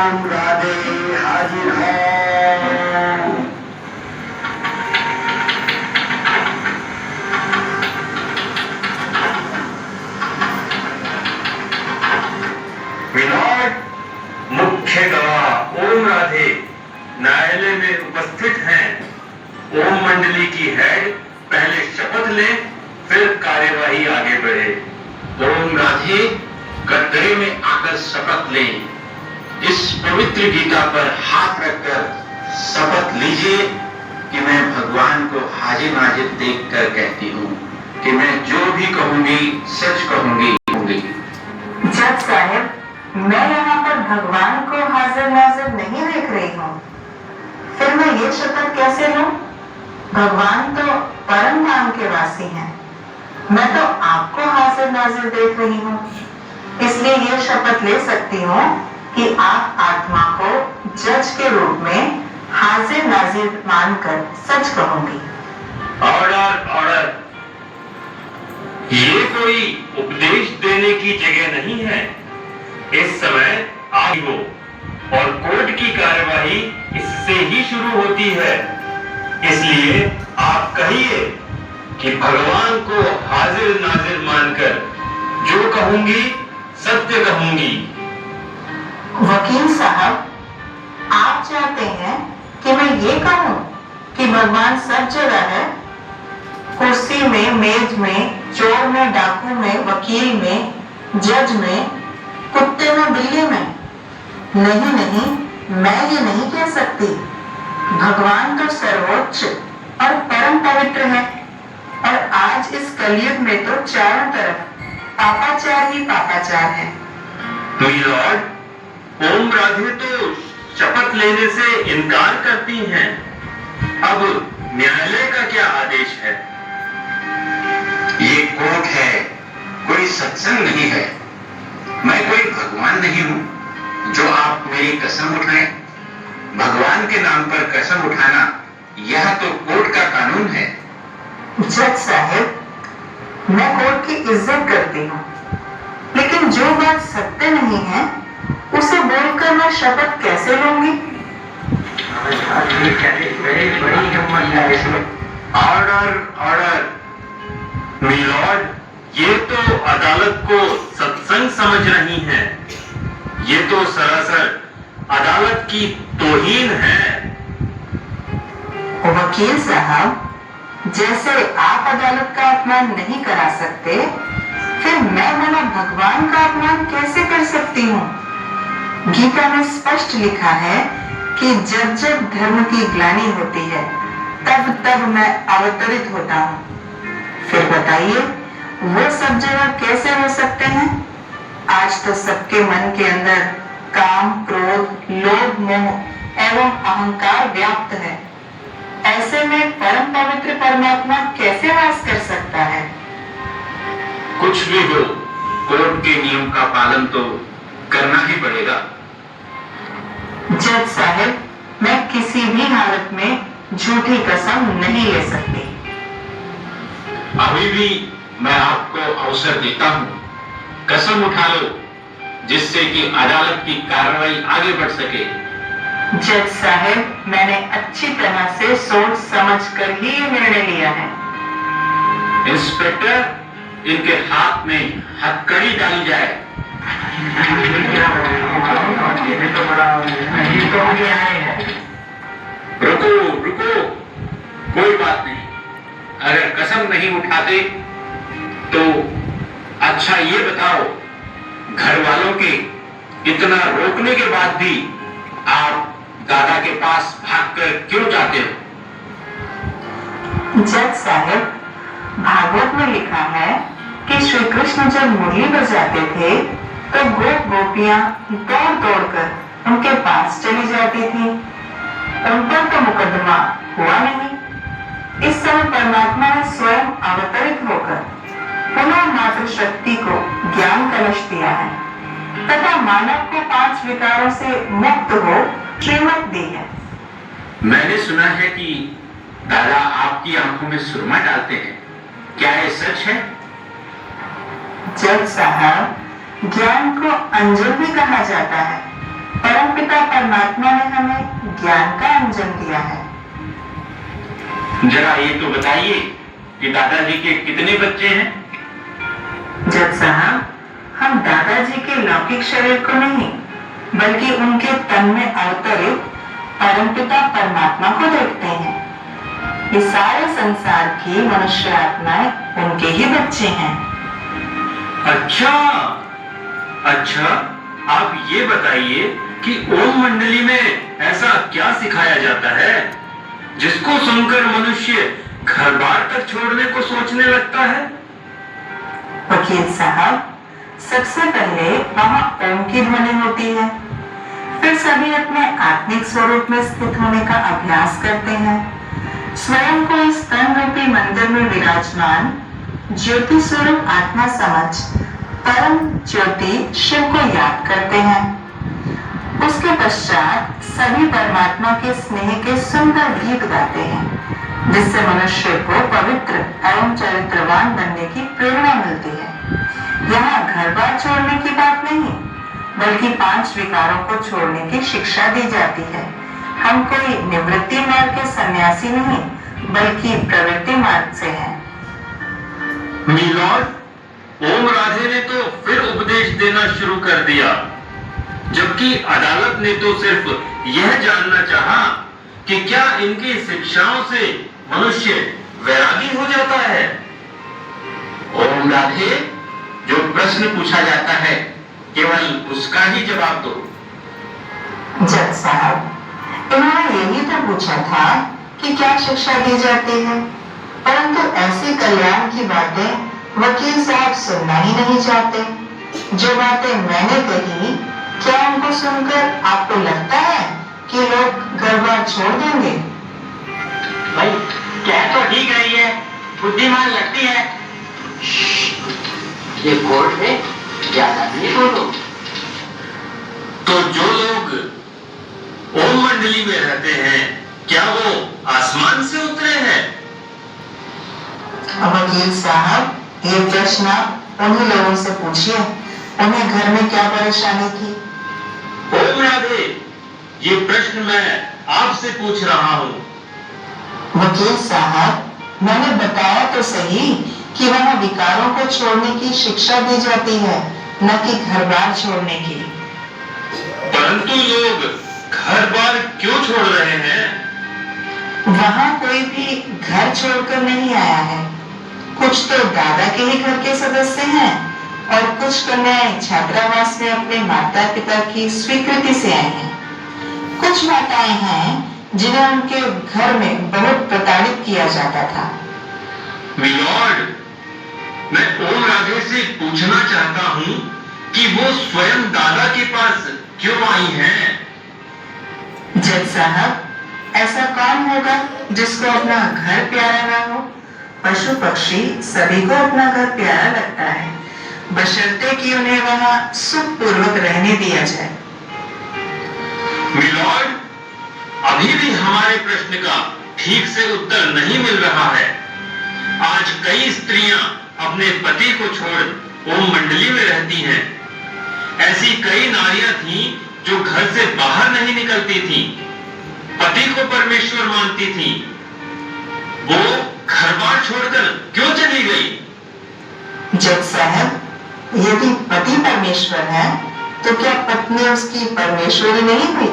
ओम राधे हाजिर है। विराट मुख्य गवाह ओम राधे न्यायालय में उपस्थित हैं। ओम मंडली की हेड पहले शपथ ले, फिर कार्यवाही आगे बढ़े। ओम राधे कटघरे में आकर शपथ लें। इस पवित्र गीता पर हाथ रखकर शपथ लीजिए कि मैं भगवान को हाजिर नाजिर देखकर कहती हूँ कि मैं जो भी कहूंगी सच कहूंगी। जज साहब, मैं यहाँ पर भगवान को हाजिर नाजिर नहीं देख रही हूँ, फिर मैं ये शपथ कैसे लूं? भगवान तो परम धाम के वासी हैं, मैं तो आपको हाजिर नाजिर देख रही हूँ, इसलिए ये शपथ ले सकती हूँ कि आप आत्मा को जज के रूप में हाजिर नाजिर मानकर सच कहूंगी। Order order. ये कोई उपदेश देने की जगह नहीं है। इस समय आप हो और कोर्ट की कार्यवाही इससे ही शुरू होती है, इसलिए आप कहिए कि भगवान को हाजिर नाजिर मानकर जो कहूंगी सत्य कहूंगी। वकील साहब, आप चाहते हैं कि मैं ये कहूं कि भगवान सब जगह है, कुर्सी में, मेज में, चोर में, डाकू में, वकील में, जज में, कुत्ते में, बिल्ली में? नहीं नहीं, मैं ये नहीं कह सकती। भगवान तो सर्वोच्च और परम पवित्र है, और आज इस कलयुग में तो चारों तरफ पापाचार ही पापाचार है। लॉर्ड, ओम राधे तो शपथ लेने से इनकार करती हैं। अब न्यायालय का क्या आदेश है? ये कोर्ट है, कोई सत्संग नहीं है। मैं कोई भगवान नहीं हूँ जो आप मेरी कसम उठाएं। भगवान के नाम पर कसम उठाना यह तो कोर्ट का कानून है। जज साहब, मैं कोर्ट की इज्जत करती हूँ, लेकिन जो बात सत्य नहीं है उसे बोलकर मैं शपथ कैसे लूंगी? Order order. मिलॉर्ड, ये तो अदालत को सत्संग समझ रही हैं। ये तो सरासर अदालत की तौहीन है। वकील साहब, जैसे आप अदालत का अपमान नहीं करा सकते, फिर मैं भला भगवान का अपमान कैसे कर सकती हूँ? गीता में स्पष्ट लिखा है कि जब जब धर्म की ग्लानि होती है तब तब मैं अवतरित होता हूँ। फिर बताइए, वो सब जगह कैसे हो सकते हैं? आज तो सबके मन के अंदर काम, क्रोध, लोभ, मोह एवं अहंकार व्याप्त है। ऐसे में परम पवित्र परमात्मा कैसे वास कर सकता है? कुछ भी हो, कोर्ट के नियम का पालन तो करना ही पड़ेगा। जज साहब, मैं किसी भी हालत में झूठी कसम नहीं ले सकती। अभी भी मैं आपको अवसर देता हूँ, कसम उठा लो, जिससे कि अदालत की कार्रवाई आगे बढ़ सके। जज साहब, मैंने अच्छी तरह से सोच समझ कर ही ये निर्णय लिया है। इंस्पेक्टर, इनके हाथ में हथकड़ी डाली जाए। रुको रुको, कोई बात नहीं। अगर कसम नहीं उठाते तो अच्छा ये बताओ, घर वालों के इतना रोकने के बाद भी आप दादा के पास भागकर क्यों जाते हो? जज साहब, भागवत में लिखा है कि श्री कृष्ण जब मुरली बजाते थे तो गोप गोपियां दौड़ दौड़ कर उनके पास चली जाती थी। उन पर तो मुकदमा हुआ नहीं। इस समय परमात्मा ने स्वयं अवतरित होकर पुनः मातृशक्ति को ज्ञान कलश दिया है तथा मानव को 5 विकारों से मुक्त हो श्रीमत दी है। मैंने सुना है कि दादा आपकी आंखों में सुरमा डालते हैं, क्या ये सच है? जज साहब, ज्ञान को अंजन भी कहा जाता है। परमपिता पिता परमात्मा ने हमें ज्ञान का अंजन दिया है। जरा ये तो बताइए कि दादाजी के कितने बच्चे हैं? जज साहब, हम दादाजी के लौकिक शरीर को नहीं बल्कि उनके तन में अवतरित परमपिता परमात्मा को देखते हैं। ये सारे संसार की मनुष्य आत्माएं उनके ही बच्चे हैं। अच्छा अच्छा, आप ये बताइए कि ओम मंडली में ऐसा क्या सिखाया जाता है जिसको सुनकर मनुष्य घर बार तक छोड़ने को सोचने लगता है? वकील साहब, सबसे पहले वहाँ ओम की ध्वनि होती है, फिर सभी अपने आत्मिक स्वरूप में स्थित होने का अभ्यास करते हैं। स्वयं को इस तन रूपी मंदिर में विराजमान ज्योति स्वरूप आत्मा समझ परम ज्योति शिव को याद करते हैं। उसके पश्चात सभी परमात्मा के स्नेह के सुंदर गीत गाते हैं, जिससे मनुष्य को पवित्र एवं चरित्रवान बनने की प्रेरणा मिलती है। यहाँ घर बार छोड़ने की बात नहीं बल्कि 5 विकारों को छोड़ने की शिक्षा दी जाती है। हम कोई निवृत्ति मार्ग के सन्यासी नहीं बल्कि प्रवृत्ति मार्ग से हैं। मिलॉर्ड, ओम राधे ने तो फिर उपदेश देना शुरू कर दिया, जबकि अदालत ने तो सिर्फ यह जानना चाहा कि क्या इनकी शिक्षाओं से मनुष्य वैरागी हो जाता है। ओम राधे, जो प्रश्न पूछा जाता है केवल उसका ही जवाब दो। जज साहब, इन्होंने यही तो पूछा था कि क्या शिक्षा दी जाती है, परंतु ऐसी कल्याण की बातें वकील साहब सुनना ही नहीं चाहते। जो बातें मैंने कही, क्या उनको सुनकर आपको लगता है कि लोग घर बार छोड़ देंगे? भाई, क्या तो ठीक रही है, बुद्धिमान लगती है। ये कोर्ट में ज्यादा नहीं बोलो। तो जो लोग ओम मंडली में रहते हैं, क्या वो आसमान से उतरे हैं? वकील साहब, ये प्रश्न आप उन्हीं लोगों से पूछिए, उन्हें घर में क्या परेशानी थी। ओम राधे, ये प्रश्न मैं आपसे पूछ रहा हूँ। वकील साहब, मैंने बताया तो सही कि वहाँ विकारों को छोड़ने की शिक्षा दी जाती है, न कि घर बार छोड़ने की। परंतु लोग घर बार क्यों छोड़ रहे हैं? वहाँ कोई भी घर छोड़कर नहीं आया है। कुछ तो दादा के ही घर के सदस्य हैं और कुछ कन्याएं छात्रावास में अपने माता पिता की स्वीकृति से आई हैं। कुछ माताएं हैं जिन्हें उनके घर में बहुत प्रताड़ित किया जाता था। मिलॉर्ड, मैं ओम राधे से पूछना चाहता हूँ कि वो स्वयं दादा के पास क्यों आई हैं? जज साहब, ऐसा कौन होगा जिसको अपना घर प्यारा ना हो? पशु पक्षी सभी को अपना घर प्यारा लगता है, बशर्ते कि उन्हें वहाँ सुखपूर्वक रहने दिया जाए। मिलॉर्ड, अभी भी हमारे प्रश्न का ठीक से उत्तर नहीं मिल रहा है। आज कई स्त्रियां अपने पति को छोड़ ओम मंडली में रहती हैं। ऐसी कई नारियां थीं जो घर से बाहर नहीं निकलती थीं, पति को परमेश्वर मानती थीं। वो घर बार छोड़कर क्यों चली गई? जज साहब, यदि पति परमेश्वर है तो क्या पत्नी उसकी परमेश्वरी नहीं हुई?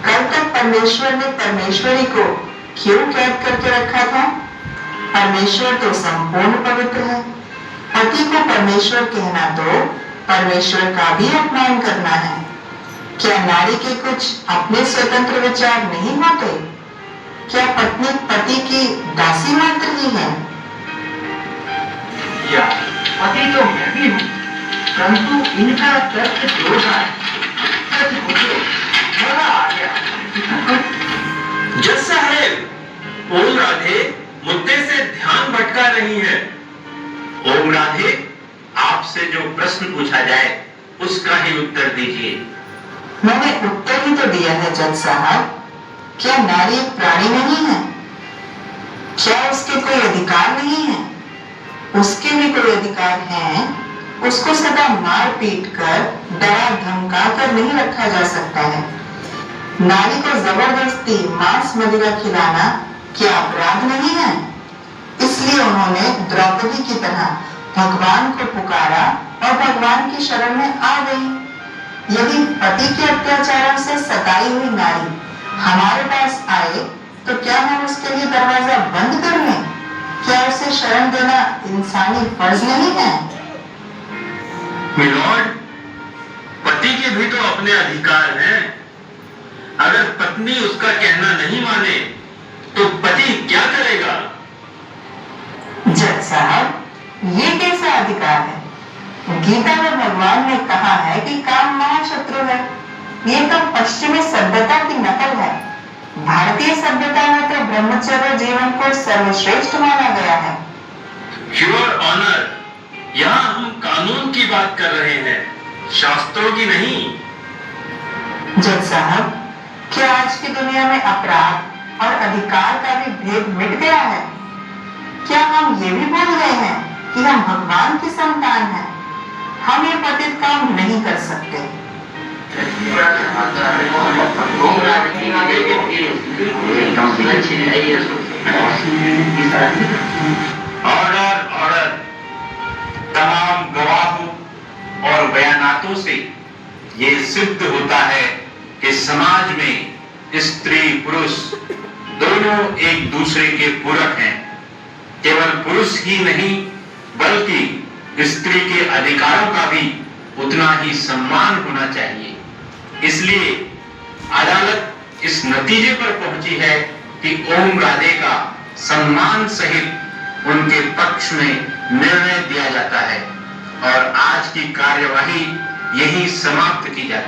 कल तक परमेश्वर ने परमेश्वरी को क्यों कैद करके रखा था? परमेश्वर तो संपूर्ण पवित्र है। पति को परमेश्वर कहना तो परमेश्वर का भी अपमान करना है। क्या नारी के कुछ अपने स्वतंत्र विचार नहीं होते? क्या पत्नी पति की दासी मात्र ही है? या पति तो मैं भी हूँ, परंतु इनका तर्क जोरदार है। सच पूछो, मजा आ गया। जज साहब, ओम राधे मुद्दे से ध्यान भटका रही है। ओम राधे, आपसे जो प्रश्न पूछा जाए उसका ही उत्तर दीजिए। मैंने उत्तर ही तो दिया है जज साहब। क्या नारी एक प्राणी नहीं है? क्या उसके कोई अधिकार नहीं है? उसके भी कोई अधिकार हैं। उसको सदा मार पीट कर डरा धमका कर नहीं रखा जा सकता है। नारी को जबरदस्ती मांस मदिरा खिलाना क्या अपराध नहीं है? इसलिए उन्होंने द्रौपदी की तरह भगवान को पुकारा और भगवान की शरण में आ गई। यदि पति के अत्याचारों से सताई हुई नारी हमारे पास आए तो क्या हम उसके लिए दरवाजा बंद कर लें? क्या उसे शरण देना इंसानी फर्ज नहीं है? मिलॉर्ड, पति के भी तो अपने अधिकार हैं। अगर पत्नी उसका कहना नहीं माने तो पति क्या करेगा? जज साहब, ये कैसा अधिकार है? गीता में भगवान ने कहा है कि काम महाशत्रु है। ये तो पश्चिमी सभ्यता की नकल है। भारतीय सभ्यता में तो ब्रह्मचर्य जीवन को सर्वश्रेष्ठ माना गया है। योर ऑनर, यहाँ हम कानून की बात कर रहे हैं, शास्त्रों की नहीं। जज साहब, क्या आज की दुनिया में अपराध और अधिकार का भी भेद मिट गया है? क्या हम ये भी भूल गए हैं कि हम भगवान की संतान हैं? हम ये पतित काम नहीं कर सकते। Order, order. तमाम गवाहों और बयानातों से ये सिद्ध होता है कि समाज में स्त्री पुरुष दोनों एक दूसरे के पूरक हैं। केवल पुरुष ही नहीं बल्कि स्त्री के अधिकारों का भी उतना ही सम्मान होना चाहिए। इसलिए अदालत इस नतीजे पर पहुंची है कि ओम राधे का सम्मान सहित उनके पक्ष में निर्णय दिया जाता है और आज की कार्यवाही यही समाप्त की जाती है।